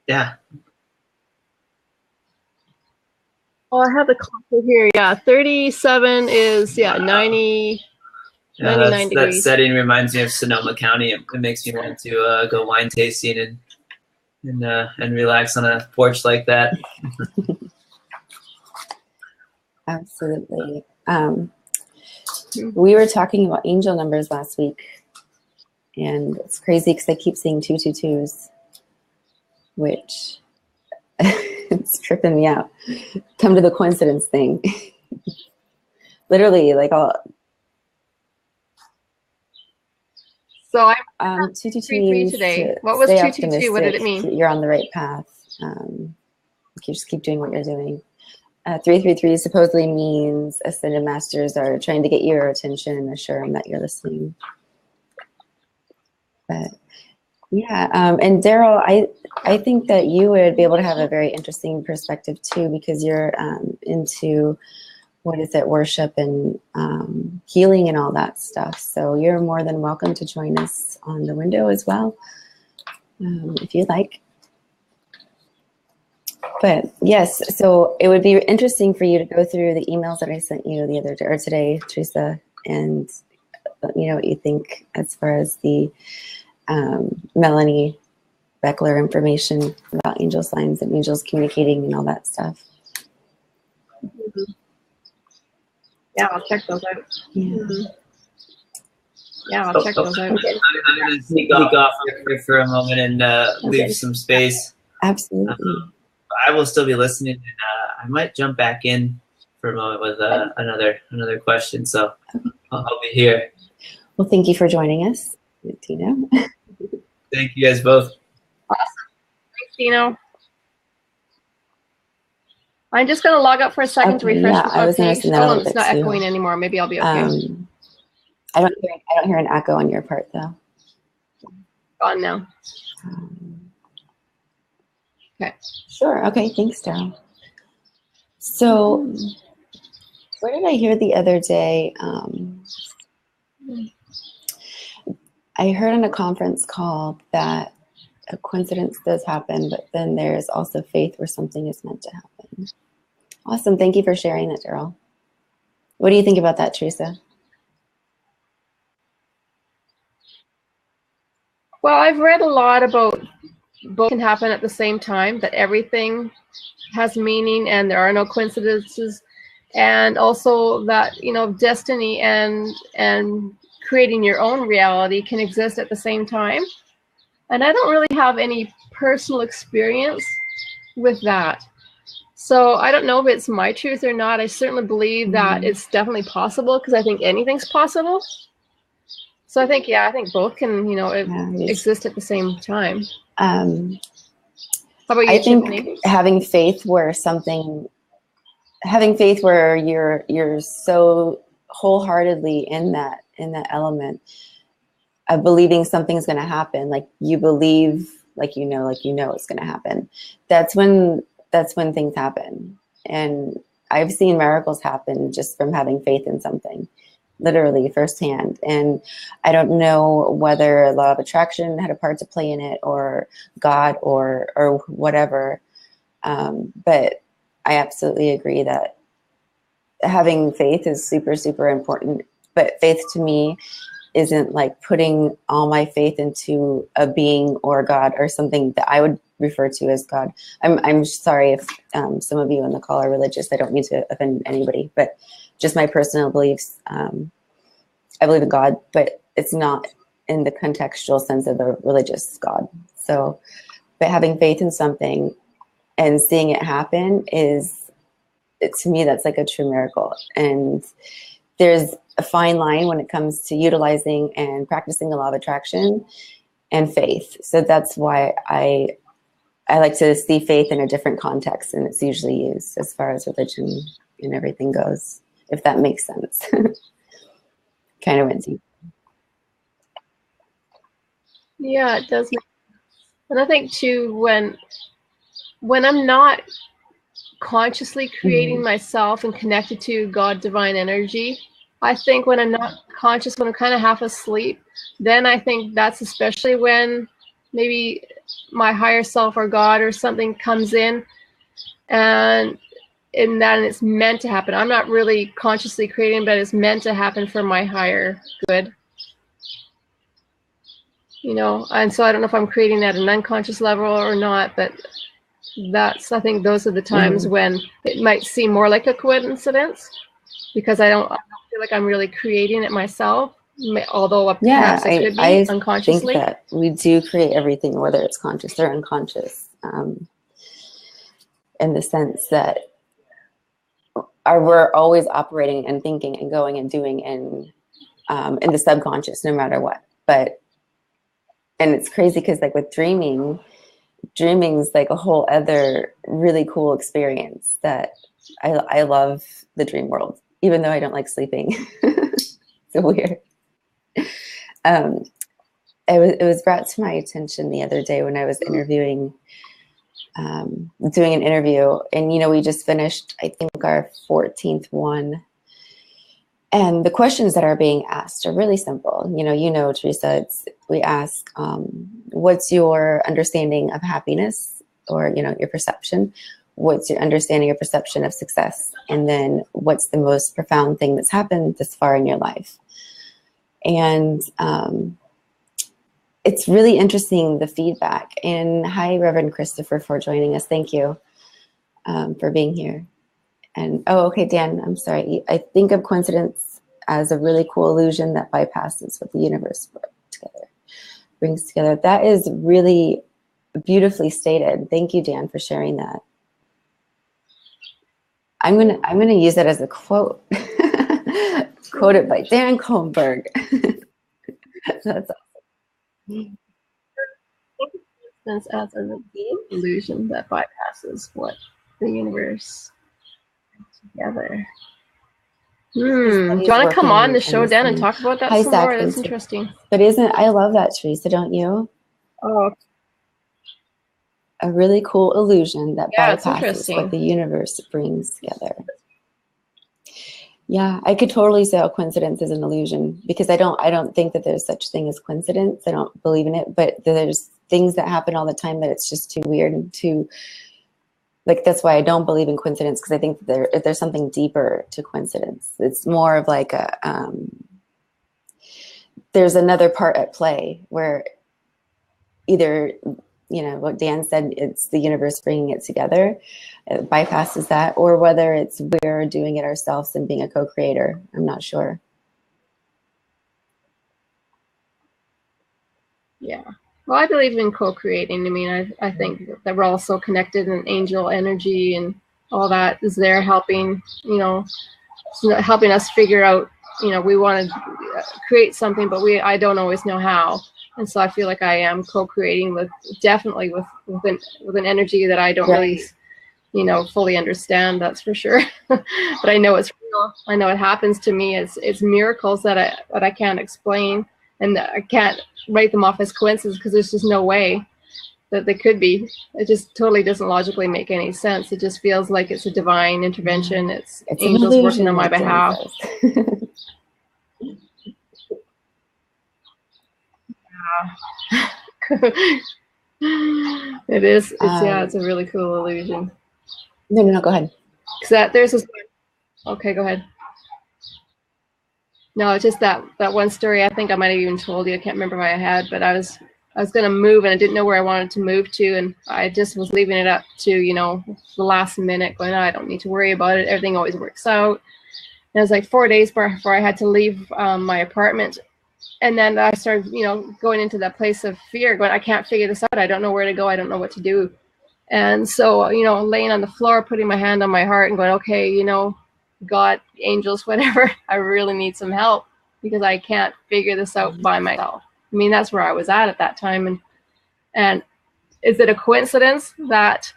yeah. Oh, I have the clock right here. Yeah, 37 is 90. Yeah, 99 that degrees. setting reminds me of Sonoma County. It makes me want to go wine tasting and relax on a porch like that. Absolutely. We were talking about angel numbers last week, and it's crazy because I keep seeing 222s, which it's tripping me out. Come to the coincidence thing. Literally, like all. So I'm 222 means today. What was 222? What did it mean? You're on the right path. You just keep doing what you're doing. 333 supposedly means ascended masters are trying to get your attention and assure them that you're listening. But yeah, and Daryl, I think that you would be able to have a very interesting perspective too, because you're into worship and healing and all that stuff. So you're more than welcome to join us on the window as well, if you'd like. But yes, so it would be interesting for you to go through the emails that I sent you the other day or today, Teresa, and let me know what you think as far as the Melanie Beckler information about angel signs and angels communicating and all that stuff. Mm-hmm. Yeah, I'll check those out. Yeah, Yeah, I'll check those out. I'm going to sneak off for a moment and leave some space. Absolutely. I will still be listening, and I might jump back in for a moment with another question. So I'll be here. Well, thank you for joining us, Dino. Thank you guys both. Awesome. Thanks, Dino. I'm just going to log up for a second to refresh the I was noticing that a little it's bit not too. echoing anymore. Maybe I'll be okay. I don't hear an echo on your part though. Gone now. Okay. Sure. Okay. Thanks, Daryl. So, where did I hear the other day? I heard on a conference call that a coincidence does happen, but then there's also faith where something is meant to happen. Awesome. Thank you for sharing that, Daryl. What do you think about that, Teresa? Well, I've read a lot about both can happen at the same time, that everything has meaning and there are no coincidences, and also that, destiny and creating your own reality can exist at the same time. And I don't really have any personal experience with that. So I don't know if it's my truth or not. I certainly believe that it's definitely possible, because I think anything's possible. So I think, yeah, I think both can, exist at the same time. How about you, I think Tiffany? having faith where you're so wholeheartedly in that element of believing something's going to happen, like you believe, like you know it's going to happen. That's when things happen. And I've seen miracles happen just from having faith in something, literally firsthand. And I don't know whether law of attraction had a part to play in it, or God, or whatever. But I absolutely agree that having faith is super, super important. But faith to me isn't like putting all my faith into a being or God or something that I would refer to as God. I'm sorry if some of you on the call are religious. I don't mean to offend anybody, but just my personal beliefs. I believe in God, but it's not in the contextual sense of the religious God. So, but having faith in something and seeing it happen to me, that's like a true miracle. And there's a fine line when it comes to utilizing and practicing the law of attraction and faith. So that's why I like to see faith in a different context, and it's usually used as far as religion and everything goes, if that makes sense. Kind of went deep. Yeah, it does. And I think too, when I'm not consciously creating myself and connected to God, divine energy, I think when I'm not conscious, when I'm kind of half asleep, then I think that's especially when maybe my higher self or God or something comes in, and it's meant to happen. I'm not really consciously creating, but it's meant to happen for my higher good. And so I don't know if I'm creating at an unconscious level or not, but I think those are the times when it might seem more like a coincidence, because I don't feel like I'm really creating it myself, although perhaps I could be unconsciously. I think that we do create everything, whether it's conscious or unconscious, in the sense that we're always operating and thinking and going and doing in the subconscious, no matter what. And it's crazy because like with dreaming's like a whole other really cool experience that I love the dream world, even though I don't like sleeping. It's weird. It was brought to my attention the other day when I was doing an interview, and we just finished, I think, our 14th one. And the questions that are being asked are really simple. Teresa, we ask, what's your understanding of happiness, or, your perception? What's your understanding or perception of success? And then what's the most profound thing that's happened this far in your life? And it's really interesting, the feedback. And hi, Reverend Christopher, for joining us. Thank you for being here. And, okay, Dan, I'm sorry. I think of coincidence as a really cool illusion that bypasses what the universe brings together. That is really beautifully stated. Thank you, Dan, for sharing that. I'm gonna use that as a quote. Quoted by Dan Kohlberg. That's awesome. As a illusion that bypasses what the universe together. Do you want to come on the show, Dan, and talk about that some more? That's interesting. But I love that, Teresa, don't you? Oh. A really cool illusion that bypasses what the universe brings together. Yeah, I could totally say a coincidence is an illusion, because I don't think that there's such thing as coincidence. I don't believe in it, but there's things that happen all the time that it's just too weird and too, like, that's why I don't believe in coincidence, because I think that there's something deeper to coincidence. It's more of like there's another part at play where either, what Dan said, it's the universe bringing it together, it bypasses that, or whether it's we're doing it ourselves and being a co-creator. I'm not sure. Yeah. Well, I believe in co-creating. I mean, I think that we're all so connected, and angel energy and all that is there helping, helping us figure out, we want to create something, but I don't always know how. And so I feel like I am co-creating definitely with an energy that I don't really, fully understand. That's for sure. But I know it's real. I know it happens to me. It's miracles that I can't explain, and I can't write them off as coincidence, because there's just no way that they could be. It just totally doesn't logically make any sense. It just feels like it's a divine intervention. It's angels working on my behalf. It is. It's a really cool illusion. No, go ahead. Because there's this. Okay, go ahead. No, it's just that one story. I think I might have even told you. I can't remember if I had, but I was going to move, and I didn't know where I wanted to move to, and I just was leaving it up to the last minute, going, I don't need to worry about it. Everything always works out. And it was like 4 days before I had to leave my apartment. And then I started, going into that place of fear, going, I can't figure this out. I don't know where to go. I don't know what to do. And so, laying on the floor, putting my hand on my heart and going, okay, God, angels, whatever, I really need some help, because I can't figure this out by myself. I mean, that's where I was at that time. And is it a coincidence that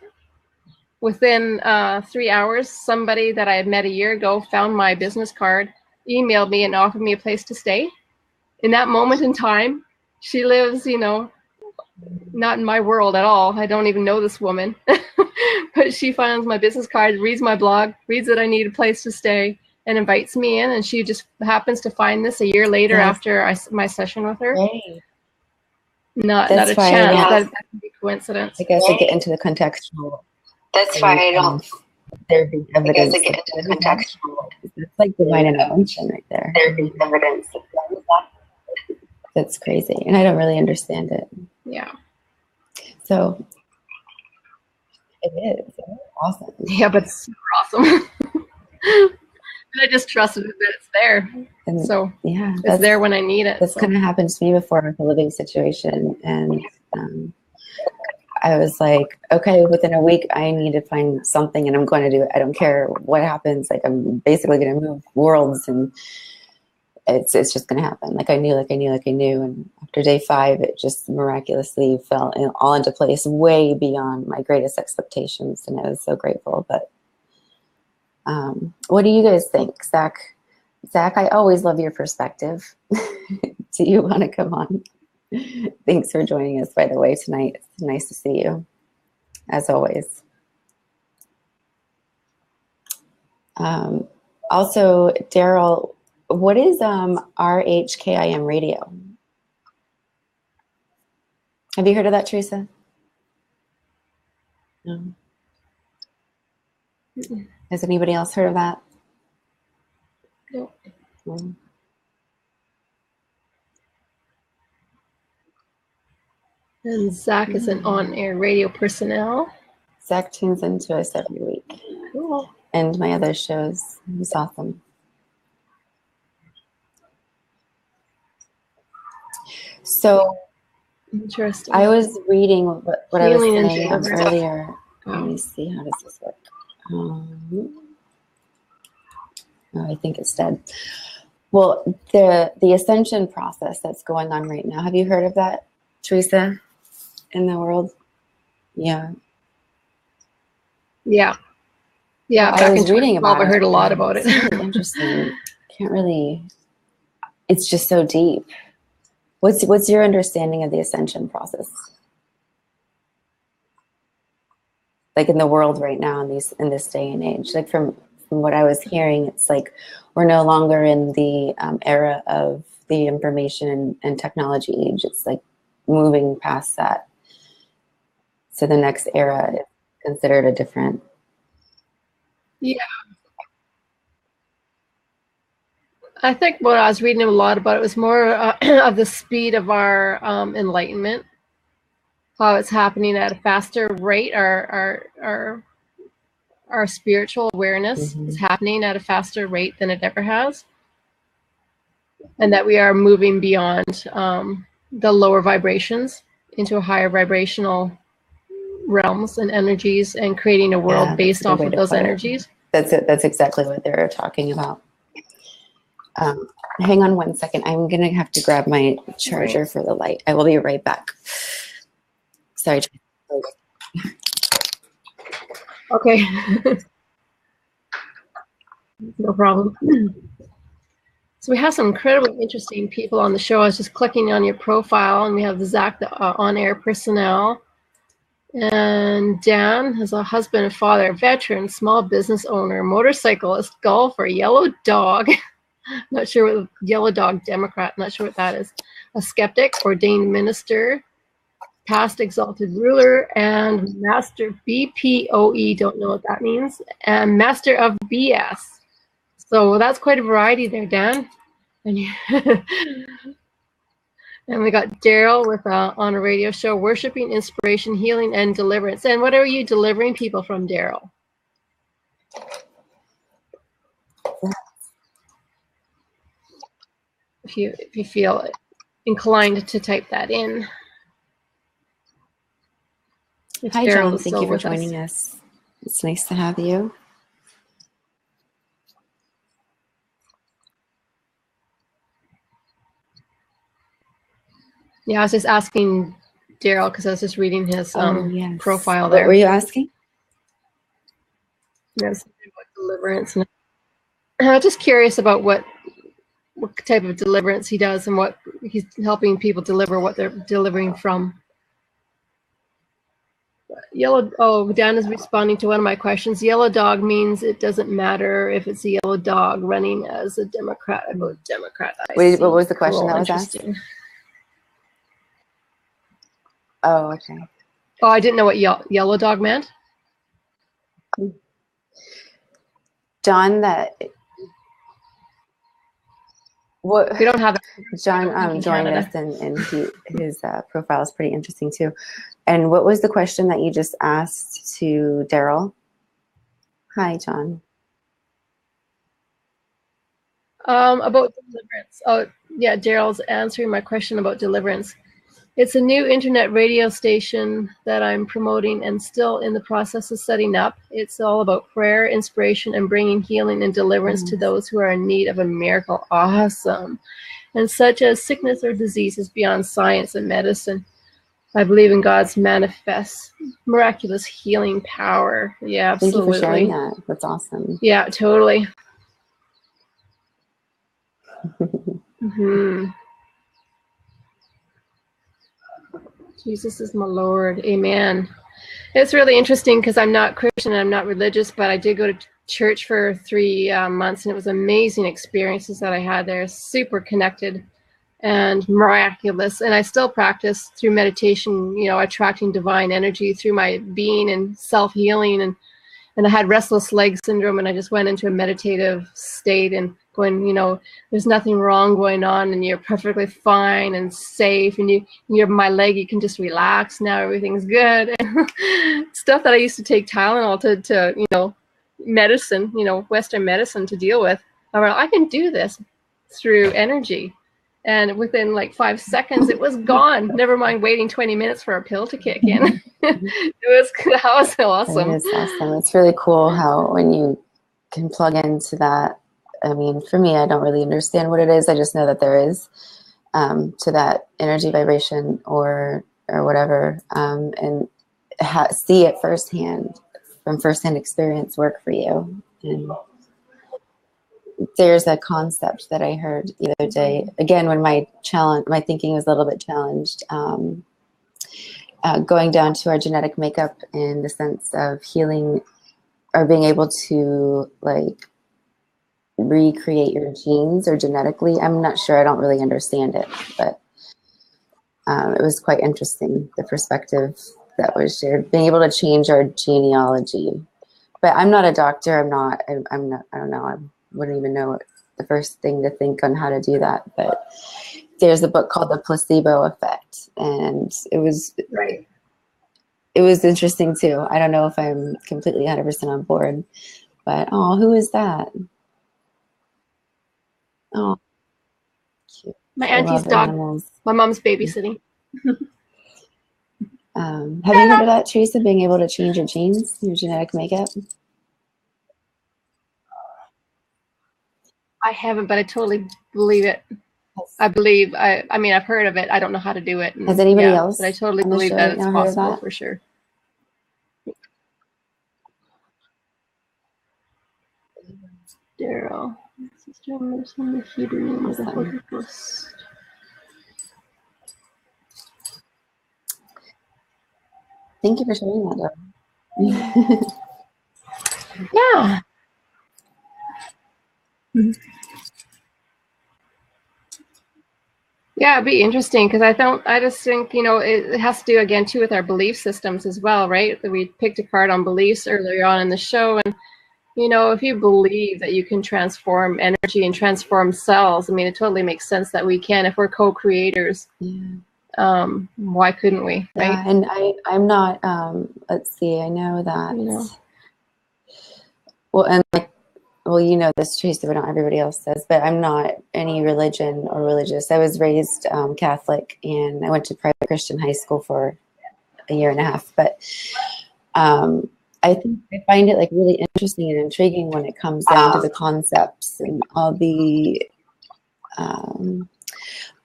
within 3 hours, somebody that I had met a year ago found my business card, emailed me, and offered me a place to stay? In that moment in time, she lives, not in my world at all. I don't even know this woman. But she finds my business card, reads my blog, reads that I need a place to stay, and invites me in. And she just happens to find this a year later after my session with her. Right. Not a chance. That could be coincidence. I guess I get into the contextual. That's why I don't. There'd be evidence. I get into the contextual. It's like divine intervention right there. There'd be evidence. That's crazy, and I don't really understand it. Yeah. So it is awesome. Yeah, but it's super awesome. I just trusted that it's there. And so yeah, it's there when I need it. That's kind of happened to me before with a living situation, and I was like, okay, within a week, I need to find something, and I'm going to do it. I don't care what happens. Like, I'm basically going to move worlds, and it's just going to happen. Like I knew. And after day 5, it just miraculously fell all into place, way beyond my greatest expectations, and I was so grateful. But what do you guys think, Zach? Zach, I always love your perspective. Do you want to come on? Thanks for joining us, by the way, tonight. It's nice to see you, as always. Also, Daryl, what is RHKIM radio? Have you heard of that, Teresa? No. Has anybody else heard of that? No. No. And Zach is an on-air radio personnel. Zach tunes into us every week. Cool. And my other shows. He's awesome. So interesting. I was reading what I was saying earlier. Oh. Let me see, how does this work? Oh, I think it's dead. Well, the ascension process that's going on right now. Have you heard of that, Teresa, in the world? Yeah. Yeah. Yeah. I was reading about it. I heard a lot about it. It's really interesting. Can't really. It's just so deep. What's your understanding of the ascension process? Like in the world right now, in this day and age, like from what I was hearing, it's like we're no longer in the era of the information and technology age. It's like moving past that. So the next era is considered a different. Yeah. I think what I was reading a lot about, it was more of the speed of our enlightenment, how it's happening at a faster rate. Our spiritual awareness is happening at a faster rate than it ever has, and that we are moving beyond the lower vibrations into higher vibrational realms and energies and creating a world Yeah, based that's a good off way of to those put it. energies. That's it. That's exactly what they're talking about. Hang on one second. I'm going to have to grab my charger for the light. I will be right back. Sorry. Okay. No problem. So we have some incredibly interesting people on the show. I was just clicking on your profile, and we have Zach, the on-air personnel, and Dan is a husband and father, veteran, small business owner, motorcyclist, golfer, yellow dog. Not sure what yellow dog Democrat. Not sure what that is. A skeptic, ordained minister, past exalted ruler, and master BPOE. Don't know what that means. And master of BS. So that's quite a variety there, Dan. And, and we got Daryl with on a radio show, worshiping, inspiration, healing, and deliverance. And what are you delivering people from, Daryl? If you feel inclined to type that in. If Hi, Daryl John. is Thank still you for with joining us. It's nice to have you. Yeah, I was just asking Daryl because I was just reading his Yes. profile there. What were you asking? Yeah, something about deliverance. And I'm just curious about what type of deliverance he does and what he's helping people deliver, what they're delivering from. Dan is responding to one of my questions. Yellow dog means it doesn't matter if it's a yellow dog running as a Democrat. I vote Democrat. What was the question that was asked? Interesting. Oh, okay. Oh, I didn't know what yellow dog meant. John, We don't have John joined us, and his profile is pretty interesting too. And what was the question that you just asked to Daryl? Hi, John. About deliverance. Oh, yeah, Daryl's answering my question about deliverance. It's a new internet radio station that I'm promoting and still in the process of setting up. It's all about prayer, inspiration, and bringing healing and deliverance to those who are in need of a miracle. Awesome. And such as sickness or diseases beyond science and medicine. I believe in God's manifest, miraculous healing power. Yeah, absolutely. Thank you for sharing that. That's awesome. Yeah, totally. Mm-hmm. Jesus is my Lord. Amen. It's really interesting because I'm not Christian and I'm not religious, but I did go to church for 3 months, and it was amazing experiences that I had there. Super connected and miraculous. And I still practice through meditation, attracting divine energy through my being and self-healing. And I had restless leg syndrome, and I just went into a meditative state and going, there's nothing wrong going on, and you're perfectly fine and safe, and you're my leg, you can just relax now, everything's good. Stuff that I used to take Tylenol to medicine, Western medicine to deal with. I can do this through energy. And within like 5 seconds, it was gone. Never mind waiting 20 minutes for a pill to kick in. That was awesome. It is awesome. It's really cool how when you can plug into that. I mean, for me, I don't really understand what it is. I just know that there is to that energy vibration or whatever, and see it firsthand, from firsthand experience, work for you. And there's a concept that I heard the other day, again, when my thinking was a little bit challenged, going down to our genetic makeup in the sense of healing or being able to recreate your genes or genetically. I'm not sure. I don't really understand it, but it was quite interesting, the perspective that was shared, being able to change our genealogy. But I'm not a doctor. I don't know. I wouldn't even know the first thing to think on how to do that. But there's a book called The Placebo Effect, and it was right. It was interesting too. I don't know if I'm completely 100% on board, but who is that? Oh, cute. My auntie's dog. My mom's babysitting. Have you heard of that, Teresa, being able to change your genes, your genetic makeup? I haven't, but I totally believe it. I mean, I've heard of it. I don't know how to do it. And, Has anybody else but I totally on the believe show that right it's now heard of possible that? for sure. Daryl. Sister, I'm listening to Hebrew name of the Holy Ghost. Thank you for sharing that, Daryl. Yeah. Yeah, it'd be interesting because I just think, you know, it has to do again too with our belief systems as well, right? That we picked apart on beliefs earlier on in the show. And, you know, if you believe that you can transform energy and transform cells, I mean, it totally makes sense that we can if we're co-creators. Yeah. Why couldn't we, right? Yeah, and I'm not, let's see, I know that, You know. well, and like, well, you know this, Teresa, but not everybody else does, but I'm not any religion or religious. I was raised Catholic, and I went to private Christian high school for a year and a half, but I think I find it like really interesting and intriguing when it comes down to the concepts and all the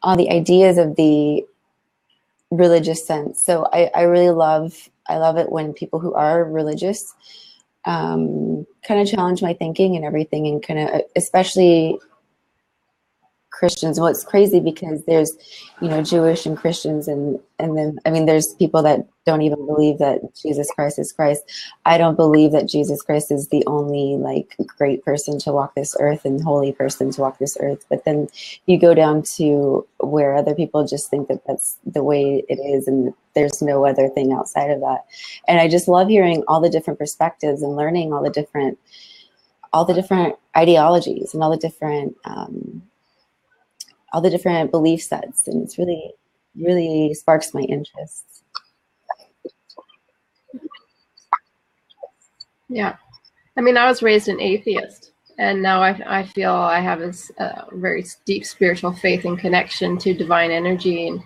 ideas of the religious sense. So I really love it when people who are religious kind of challenge my thinking and everything, and kind of, especially Christians. Well, it's crazy because there's, you know, Jewish and Christians, and then, I mean, there's people that don't even believe that Jesus Christ is Christ. I don't believe that Jesus Christ is the only like great person to walk this earth and holy person to walk this earth. But then you go down to where other people just think that that's the way it is, and there's no other thing outside of that. And I just love hearing all the different perspectives and learning all the different ideologies and all the different belief sets, and it's really sparks my interest. Yeah. I mean, I was raised an atheist, and now I feel I have a very deep spiritual faith and connection to divine energy, and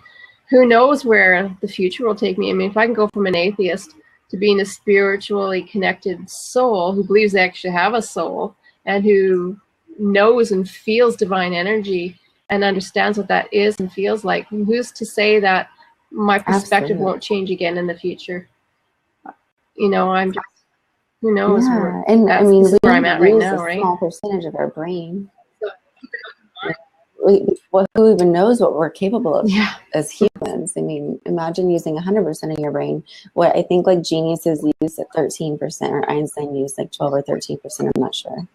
who knows where the future will take me. I mean, if I can go from an atheist to being a spiritually connected soul who believes they actually have a soul and who knows and feels divine energy and understands what that is and feels like, who's to say that my perspective Absolutely. won't change again in the future? You know, I'm just, who knows? Yeah, and I mean, this is where I'm at right use now, a right? small percentage of our brain. Who even knows what we're capable of as humans? I mean, imagine using 100% of your brain. What I think like geniuses use at 13%, or Einstein used like 12 or 13%. I'm not sure.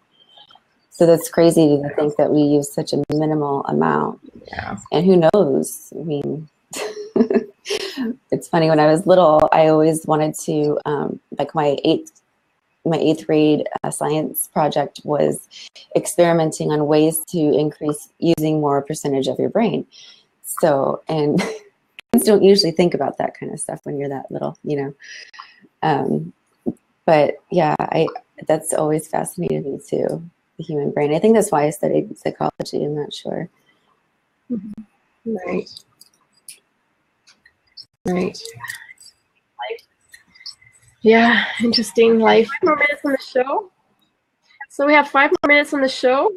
So that's crazy to think that we use such a minimal amount. Yeah. And who knows? I mean, it's funny. When I was little, I always wanted to, like my eighth grade science project was experimenting on ways to increase using more percentage of your brain. So, and kids don't usually think about that kind of stuff when you're that little, you know. But yeah, that's always fascinated me too, the human brain. I think that's why I studied psychology. I'm not sure. Right. Right. Yeah, interesting life. 5 more minutes on the show. So we have 5 more minutes on the show.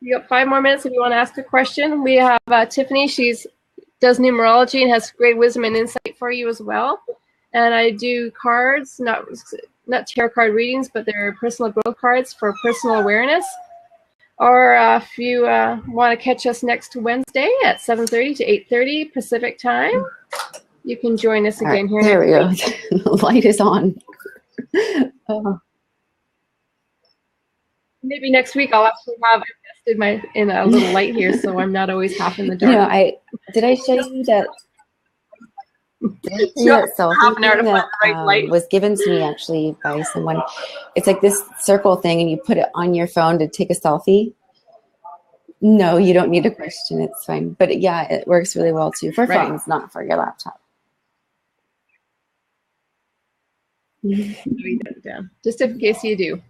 You got 5 more minutes if you want to ask a question. We have Tiffany. She does numerology and has great wisdom and insight for you as well. And I do cards, not tarot card readings, but they're personal growth cards for personal awareness. Or if you want to catch us next Wednesday at 7:30 to 8:30 Pacific time, you can join us again here. There we go. The light is on. Maybe next week I'll actually have invested in a little light here, so I'm not always half in the dark. You know, did I show you that? Selfie that was given to me actually by someone. It's like this circle thing, and you put it on your phone to take a selfie. No, you don't need a question. It's fine. But yeah, it works really well too for phones, not for your laptop. Just in case you do.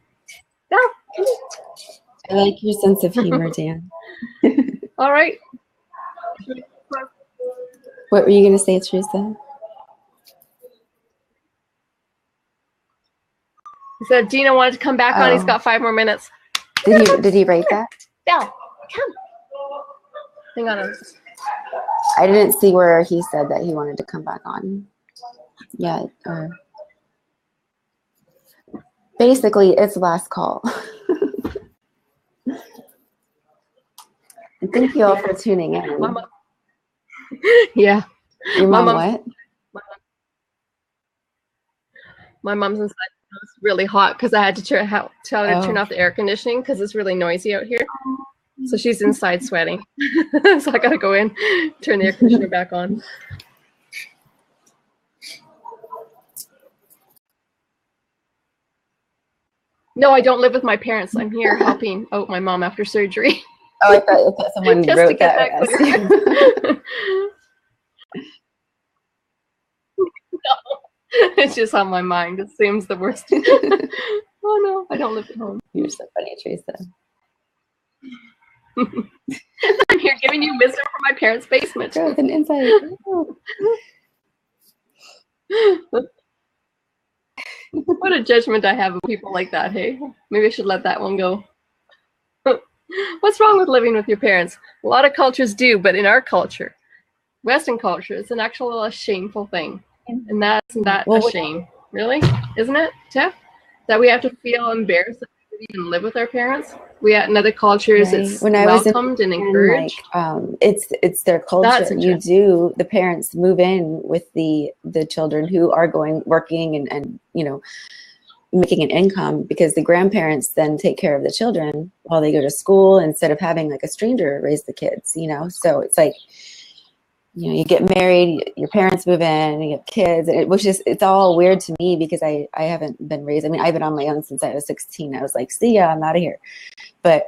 I like your sense of humor, Dan. All right. What were you going to say, Teresa? He said Gina wanted to come back on. He's Oh. got 5 more minutes. Did he write that? Belle, come. Hang on. I didn't see where he said that he wanted to come back on. Yeah. Basically, it's last call. And thank you all for tuning in. Mama. Yeah. Your mom my what? My mom's inside. It's really hot because I had to tell her to turn Oh. off the air conditioning because it's really noisy out here. So she's inside sweating. So I gotta go in, turn the air conditioner back on. No, I don't live with my parents. I'm here helping out my mom after surgery. Oh, I thought someone Just to wrote get that. that clear. It's just on my mind. It seems the worst. Oh no, I don't live at home. You're so funny, Teresa. I'm here giving you wisdom from my parents' basement. Growth and insight. Oh. What a judgment I have of people like that, hey? Maybe I should let that one go. What's wrong with living with your parents? A lot of cultures do, but in our culture, Western culture, it's an actual shameful thing. And that's not Well, a shame. Really? Isn't it, Tiff? That we have to feel embarrassed that we even live with our parents? We in other cultures, Right. it's When I was in welcomed and And, encouraged. it's their culture. That's interesting. The parents move in with the children who are working and making an income, because the grandparents then take care of the children while they go to school instead of having like a stranger raise the kids, so it's like, you get married, your parents move in, you have kids, it's all weird to me because I haven't been raised. I mean, I've been on my own since I was 16. I was like, see ya, I'm out of here. But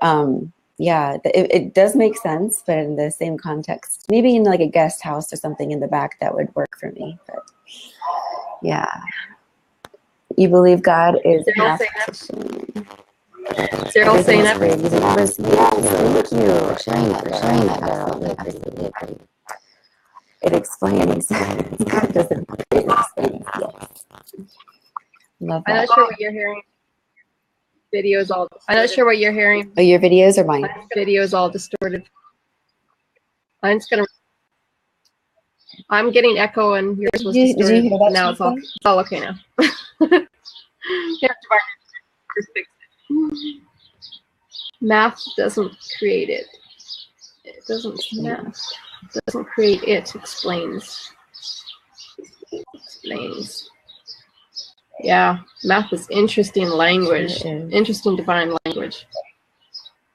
yeah, it does make sense, but in the same context, maybe in like a guest house or something in the back, that would work for me. But yeah, you believe God is Cyril saying mathematician. Cyril saying that. Yes, thank you for sharing that. Absolutely agree. It explains. God doesn't explain. Yes. Love I'm that. not sure what you're hearing. Videos all. I'm not sure what you're hearing. Oh, your videos or mine? My video is all distorted. I'm getting echo and yours was Did you distorted. hear that, Now Teresa? it's all okay now. Yeah, just fix it. Math doesn't create it. It doesn't. Math doesn't create it. Explains. Yeah, math is interesting language. Sure is. Interesting divine language.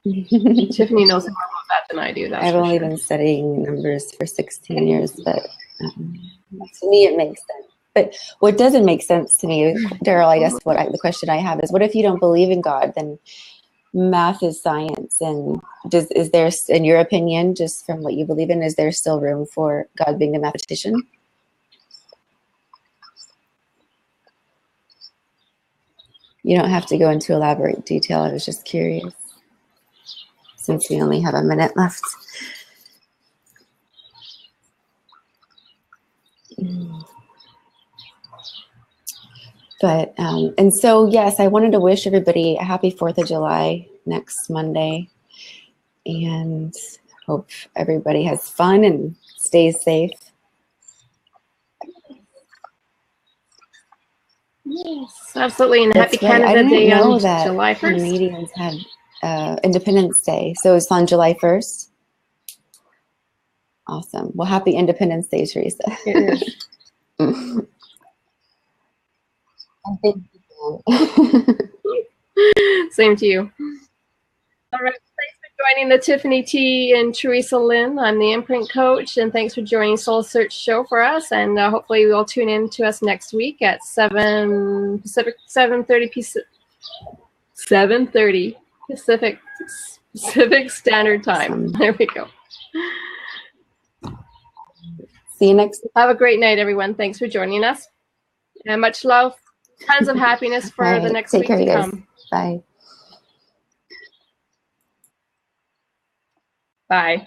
Tiffany knows more about that than I do. That's I've for only sure. been studying numbers for 16 years, but to me it makes sense. But what doesn't make sense to me, Daryl, I guess the question I have is, what if you don't believe in God? Then math is science, and is there, in your opinion, just from what you believe in, is there still room for God being a mathematician? You don't have to go into elaborate detail. I was just curious, since we only have a minute left. But, and so, yes, I wanted to wish everybody a happy 4th of July next Monday, and hope everybody has fun and stays safe. Yes, absolutely. And That's happy right. I Canada didn't Day know on that July 1st. Canadians had Independence Day. So it's on July 1st? Awesome. Well, happy Independence Day, Teresa. It is. And thank you. Same to you. All right. Thanks for joining the Tiffany T and Teresa Lynn. I'm the Imprint Coach, and thanks for joining Soul Search Show for us. And hopefully you'll tune in to us next week at 7:30 Pacific Standard Time. Awesome. There we go. See you next week. Have a great night, everyone. Thanks for joining us. And much love. Tons of happiness for All the right. next Take week care, to you guys. come. Bye. Bye.